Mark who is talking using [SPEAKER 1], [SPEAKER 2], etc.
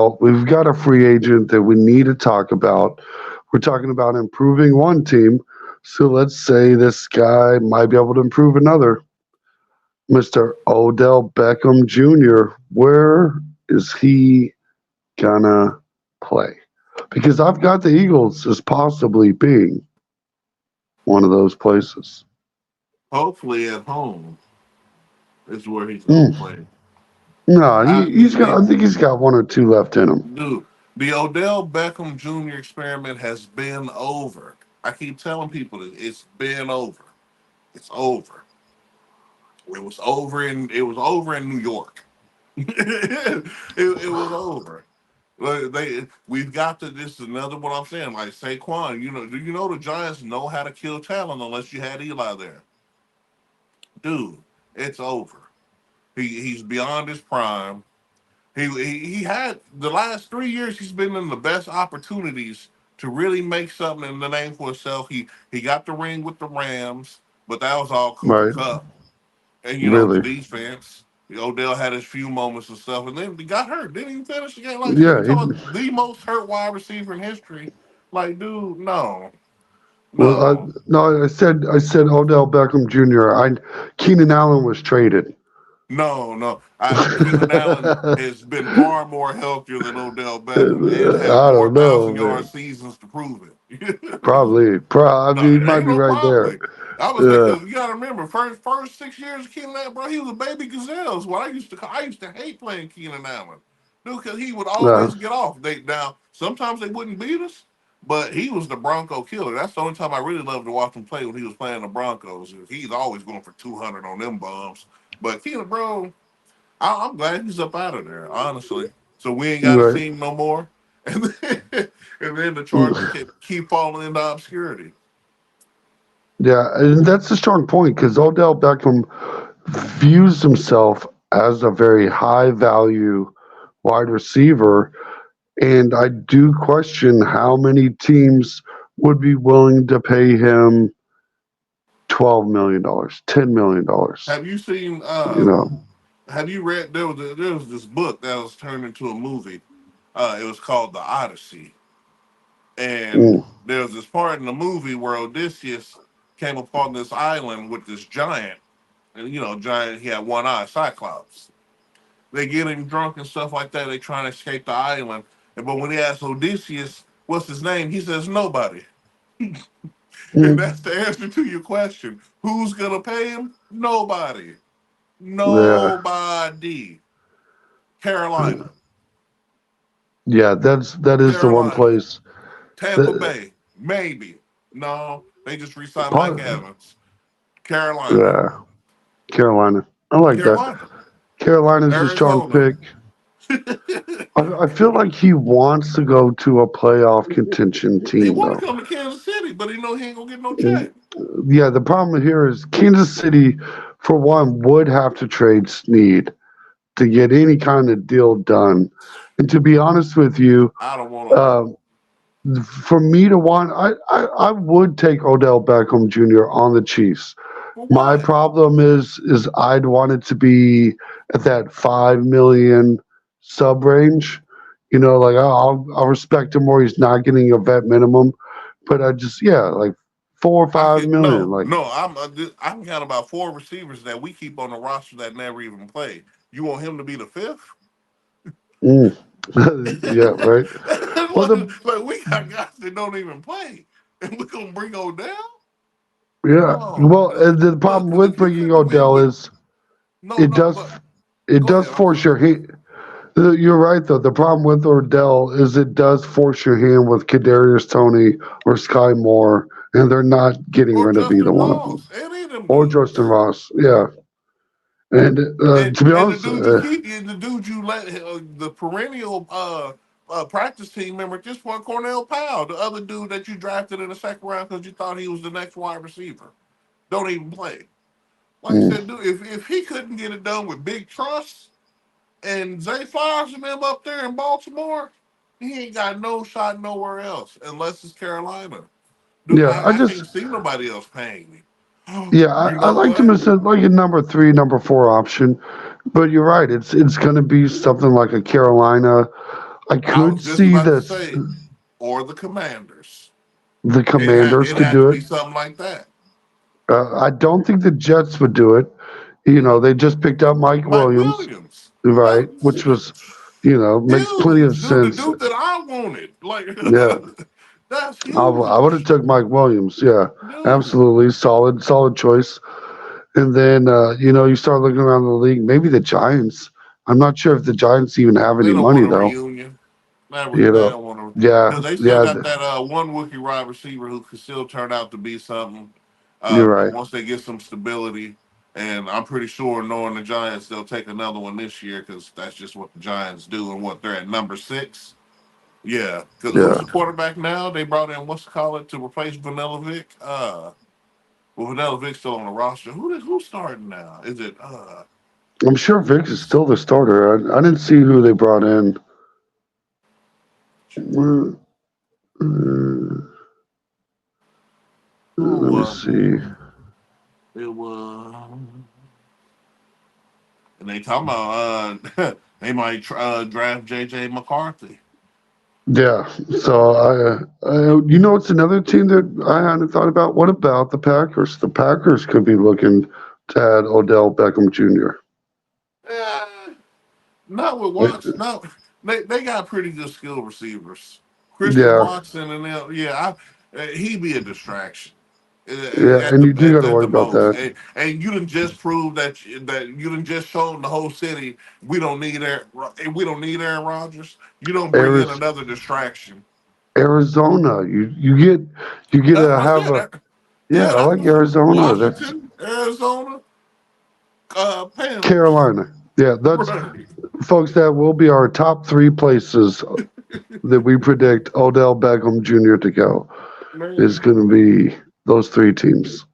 [SPEAKER 1] we've got a free agent that we need to talk about. We're talking about improving one team. So let's say this guy might be able to improve another. Mr. Odell Beckham Jr., where is he gonna play? Because I've got the Eagles as possibly being one of those places.
[SPEAKER 2] Hopefully at home is where he's gonna
[SPEAKER 1] Mm.
[SPEAKER 2] play.
[SPEAKER 1] No,
[SPEAKER 2] I
[SPEAKER 1] he's
[SPEAKER 2] mean,
[SPEAKER 1] got. I think he's got one or two left in him.
[SPEAKER 2] dude, the Odell Beckham Jr. experiment has been over. I keep telling people that it's been over. It's over. It was over in New York. It was over. Like, we've got to. This is another what I'm saying. Like Saquon, do you know the Giants know how to kill talent unless you had Eli there, dude? It's over. He's beyond his prime. He had the last 3 years. He's been in the best opportunities to really make something in the name for himself. He got the ring with the Rams, but that was all Cooper
[SPEAKER 1] Right?
[SPEAKER 2] Cup and the
[SPEAKER 1] Really?
[SPEAKER 2] defense. Odell had his few moments and stuff, and then he got hurt. Didn't even finish the game. Like we
[SPEAKER 1] Yeah.
[SPEAKER 2] talking about the most hurt wide receiver in history. Like, dude, no,
[SPEAKER 1] Well,
[SPEAKER 2] no.
[SPEAKER 1] no, I said Odell Beckham Jr. Keenan Allen was traded.
[SPEAKER 2] No, no. Keenan Allen has been far more healthier than Odell Beckham and have
[SPEAKER 1] I
[SPEAKER 2] more
[SPEAKER 1] don't
[SPEAKER 2] thousand
[SPEAKER 1] know,
[SPEAKER 2] yard
[SPEAKER 1] man.
[SPEAKER 2] seasons to prove it.
[SPEAKER 1] Probably. I
[SPEAKER 2] No,
[SPEAKER 1] mean, he
[SPEAKER 2] it
[SPEAKER 1] might
[SPEAKER 2] ain't
[SPEAKER 1] be
[SPEAKER 2] no
[SPEAKER 1] right there.
[SPEAKER 2] probably. I was
[SPEAKER 1] Yeah.
[SPEAKER 2] thinking you gotta remember first 6 years of Keenan Allen, bro, he was a baby gazelles. What I used to hate playing Keenan Allen, dude, because he would
[SPEAKER 1] Yeah.
[SPEAKER 2] always get off. They now sometimes they wouldn't beat us, but he was the Bronco killer. That's the only time I really loved to watch him play when he was playing the Broncos. He's always going for 200 on them bombs. But Keenan, bro, I'm glad he's up out of there, honestly. So we ain't got to
[SPEAKER 1] Right.
[SPEAKER 2] see him no more. And then the Chargers keep falling into obscurity.
[SPEAKER 1] Yeah, and that's a strong point because Odell Beckham views himself as a very high value wide receiver. And I do question how many teams would be willing to pay him $12 million, $10 million.
[SPEAKER 2] Have you seen?
[SPEAKER 1] You know,
[SPEAKER 2] Have you read? There was this book that was turned into a movie. It was called The Odyssey, and
[SPEAKER 1] mm,
[SPEAKER 2] there was this part in the movie where Odysseus came upon this island with this giant, and giant. He had one eye, Cyclops. They get him drunk and stuff like that. They trying to escape the island, but when he asks Odysseus, "What's his name?" he says, "Nobody." And
[SPEAKER 1] mm,
[SPEAKER 2] that's the answer to your question. Who's gonna pay him? Nobody.
[SPEAKER 1] yeah,
[SPEAKER 2] Nobody. Carolina.
[SPEAKER 1] yeah. That is the one
[SPEAKER 2] Carolina.
[SPEAKER 1] place
[SPEAKER 2] Tampa
[SPEAKER 1] that
[SPEAKER 2] Bay. Maybe. No, they just re-signed Mike
[SPEAKER 1] part.
[SPEAKER 2] Evans. Carolina.
[SPEAKER 1] Yeah, Carolina. I like that.
[SPEAKER 2] Carolina.
[SPEAKER 1] Carolina's a strong
[SPEAKER 2] Arizona.
[SPEAKER 1] pick. I feel like he wants to go to a playoff contention
[SPEAKER 2] He
[SPEAKER 1] team,
[SPEAKER 2] want
[SPEAKER 1] though.
[SPEAKER 2] to come to Kansas City, but he know he ain't gonna get no
[SPEAKER 1] Mm,
[SPEAKER 2] check.
[SPEAKER 1] yeah, the problem here is Kansas City, for one, would have to trade Snead to get any kind of deal done. And to be honest with you,
[SPEAKER 2] I don't want to.
[SPEAKER 1] um, for me to want, I would take Odell Beckham Jr. on the Chiefs.
[SPEAKER 2] For
[SPEAKER 1] My
[SPEAKER 2] what?
[SPEAKER 1] problem is I'd want it to be at that 5 million sub range. Like I'll respect him where he's not getting a vet minimum, but I just like 4 or 5 million.
[SPEAKER 2] No,
[SPEAKER 1] Like
[SPEAKER 2] no. I can count about four receivers that we keep on the roster that never even play. You want him to be the fifth?
[SPEAKER 1] mm. Yeah, right. Well,
[SPEAKER 2] like we got guys that don't even play, and we're gonna bring Odell? No,
[SPEAKER 1] well, and the problem
[SPEAKER 2] because
[SPEAKER 1] with
[SPEAKER 2] if you
[SPEAKER 1] bringing
[SPEAKER 2] couldn't win
[SPEAKER 1] Odell
[SPEAKER 2] with
[SPEAKER 1] is
[SPEAKER 2] no,
[SPEAKER 1] it
[SPEAKER 2] no,
[SPEAKER 1] does
[SPEAKER 2] but
[SPEAKER 1] it
[SPEAKER 2] go
[SPEAKER 1] does
[SPEAKER 2] ahead. I'm
[SPEAKER 1] force
[SPEAKER 2] sorry.
[SPEAKER 1] your hand. You're right though. The problem with Odell is it does force your hand with Kadarius Tony or Sky Moore, and they're not getting
[SPEAKER 2] Or
[SPEAKER 1] rid of either
[SPEAKER 2] Justin
[SPEAKER 1] one of them.
[SPEAKER 2] Ross, any of them
[SPEAKER 1] Or Justin
[SPEAKER 2] dudes.
[SPEAKER 1] Ross, yeah. And
[SPEAKER 2] And
[SPEAKER 1] to be
[SPEAKER 2] and the
[SPEAKER 1] honest,
[SPEAKER 2] dude you keep, the dude you let, the perennial practice team member, just for Cornell Powell, the other dude that you drafted in the second round because you thought he was the next wide receiver, don't even play. Like I
[SPEAKER 1] mm,
[SPEAKER 2] said, dude, if he couldn't get it done with Big Trust and Zay Flowers and them up there in Baltimore, he ain't got no shot nowhere else unless it's Carolina. Dude,
[SPEAKER 1] yeah,
[SPEAKER 2] I can't see nobody else paying me.
[SPEAKER 1] yeah,
[SPEAKER 2] You
[SPEAKER 1] I
[SPEAKER 2] know
[SPEAKER 1] liked him
[SPEAKER 2] what?
[SPEAKER 1] as like a number three, number four option. But you're right. It's going to be something like a Carolina, I
[SPEAKER 2] I
[SPEAKER 1] could
[SPEAKER 2] was just
[SPEAKER 1] see
[SPEAKER 2] about to
[SPEAKER 1] this.
[SPEAKER 2] say, or the Commanders.
[SPEAKER 1] The Commanders
[SPEAKER 2] It
[SPEAKER 1] could
[SPEAKER 2] had to
[SPEAKER 1] do
[SPEAKER 2] be
[SPEAKER 1] it.
[SPEAKER 2] something like that.
[SPEAKER 1] I don't think the Jets would do it. You know, they just picked up Mike
[SPEAKER 2] Mike
[SPEAKER 1] Williams,
[SPEAKER 2] Williams.
[SPEAKER 1] right?
[SPEAKER 2] No,
[SPEAKER 1] Which was, makes plenty of
[SPEAKER 2] huge, dude. The
[SPEAKER 1] sense.
[SPEAKER 2] dude that I wanted. Like,
[SPEAKER 1] Yeah,
[SPEAKER 2] that's
[SPEAKER 1] I would have
[SPEAKER 2] huge,
[SPEAKER 1] took Mike Williams. Yeah,
[SPEAKER 2] dude.
[SPEAKER 1] absolutely solid choice. And then you start looking around the league. Maybe the Giants. I'm not sure if the Giants even have
[SPEAKER 2] They
[SPEAKER 1] any
[SPEAKER 2] don't
[SPEAKER 1] money
[SPEAKER 2] want a
[SPEAKER 1] though.
[SPEAKER 2] reunion. They
[SPEAKER 1] You know,
[SPEAKER 2] don't want to,
[SPEAKER 1] yeah,
[SPEAKER 2] because they still
[SPEAKER 1] yeah,
[SPEAKER 2] got that one rookie wide receiver who could still turn out to be something.
[SPEAKER 1] you're right.
[SPEAKER 2] Once they get some stability, and I'm pretty sure, knowing the Giants, they'll take another one this year because that's just what the Giants do. And what, they're at number 6. Yeah, because who's
[SPEAKER 1] Yeah,
[SPEAKER 2] the quarterback now? They brought in what's call it to replace Vanilla Vic. Well, Vanilla Vic's still on the roster. Who's starting now? Is it
[SPEAKER 1] I'm sure
[SPEAKER 2] let
[SPEAKER 1] Vic
[SPEAKER 2] me
[SPEAKER 1] is
[SPEAKER 2] see.
[SPEAKER 1] still the starter. I didn't see who they brought in. Uh,
[SPEAKER 2] Who
[SPEAKER 1] Let me
[SPEAKER 2] was it?
[SPEAKER 1] see.
[SPEAKER 2] It was, and they talking about they might draft JJ McCarthy.
[SPEAKER 1] Yeah. So it's another team that I hadn't thought about. What about the Packers? The Packers could be looking to add Odell Beckham Jr.
[SPEAKER 2] Eh, not with Watson. No, they got pretty good skill receivers. Christian
[SPEAKER 1] Yeah,
[SPEAKER 2] Watson and them. Yeah, he'd be a distraction.
[SPEAKER 1] yeah,
[SPEAKER 2] At
[SPEAKER 1] and
[SPEAKER 2] the
[SPEAKER 1] you do got to
[SPEAKER 2] at
[SPEAKER 1] worry
[SPEAKER 2] the
[SPEAKER 1] about
[SPEAKER 2] most,
[SPEAKER 1] that.
[SPEAKER 2] and you done just proved that you done just shown the whole city we don't need Aaron Rodgers. You don't bring in
[SPEAKER 1] Arizona,
[SPEAKER 2] another distraction.
[SPEAKER 1] Arizona, you get
[SPEAKER 2] That's
[SPEAKER 1] to
[SPEAKER 2] what I
[SPEAKER 1] have
[SPEAKER 2] said.
[SPEAKER 1] a
[SPEAKER 2] Yeah,
[SPEAKER 1] yeah. I
[SPEAKER 2] that's
[SPEAKER 1] like
[SPEAKER 2] what I said.
[SPEAKER 1] Arizona. That's
[SPEAKER 2] Washington, Arizona, Panthers.
[SPEAKER 1] Carolina. Yeah, that's
[SPEAKER 2] Right.
[SPEAKER 1] folks. That will be our top 3 places that we predict Odell Beckham Jr. to go. Is
[SPEAKER 2] Man,
[SPEAKER 1] going to be those 3 teams.